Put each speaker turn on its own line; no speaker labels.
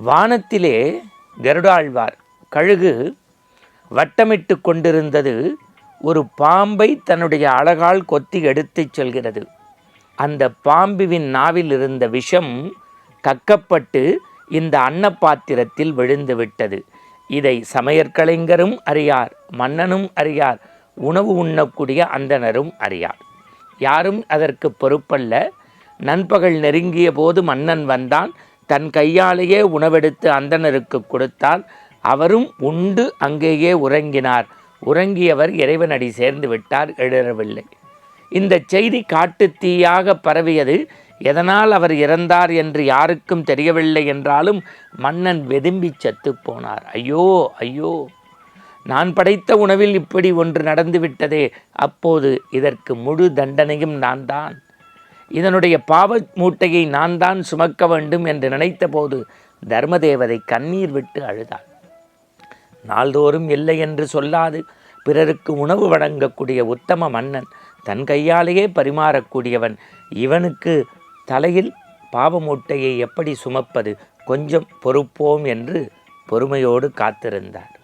வானத்திலே கருடாழ்வார் கழுகு வட்டமிட்டு கொண்டிருந்தது. ஒரு பாம்பை தன்னுடைய அழகால் கொத்தி எடுத்துச் செல்கிறது. அந்த பாம்புவின் நாவில் இருந்த விஷம் கக்கப்பட்டு இந்த அன்னப்பாத்திரத்தில் விழுந்து விட்டது. இதை சமையற்கலைஞரும் அறியார், மன்னனும் அறியார், உணவு உண்ணக்கூடிய அந்தணரும் அறியார். யாரும் அதற்கு பொறுப்பல்ல. நண்பகல் நெருங்கிய போது மன்னன் வந்தான். தன் கையாலேயே உணவெடுத்து அந்தணருக்கு கொடுத்தான். அவரும் உண்டு அங்கேயே உறங்கினார். உறங்கியவர் இறைவனடி சேர்ந்து விட்டார், எழவில்லை. இந்த செய்தி காட்டுத்தீயாக பரவியது. எதனால் அவர் இறந்தார் என்று யாருக்கும் தெரியவில்லை என்றாலும் மன்னன் வெதும்பி செத்து போனார். ஐயோ ஐயோ, நான் படைத்த உணவில் இப்படி ஒன்று நடந்துவிட்டதே. அப்போது இதற்கு முழு தண்டனையும் நான் தான், இதனுடைய பாவ மூட்டையை நான் தான் சுமக்க வேண்டும் என்று நினைத்த போது தர்மதேவதை கண்ணீர் விட்டு அழுதாள். நாள்தோறும் இல்லை என்று சொல்லாது பிறருக்கு உணவு வழங்கக்கூடிய உத்தம மன்னன், தன் கையாலேயே பரிமாறக்கூடியவன், இவனுக்கு தலையில் பாவமூட்டையை எப்படி சுமப்பது? கொஞ்சம் பொறுப்போம் என்று பொறுமையோடு காத்திருந்தார்.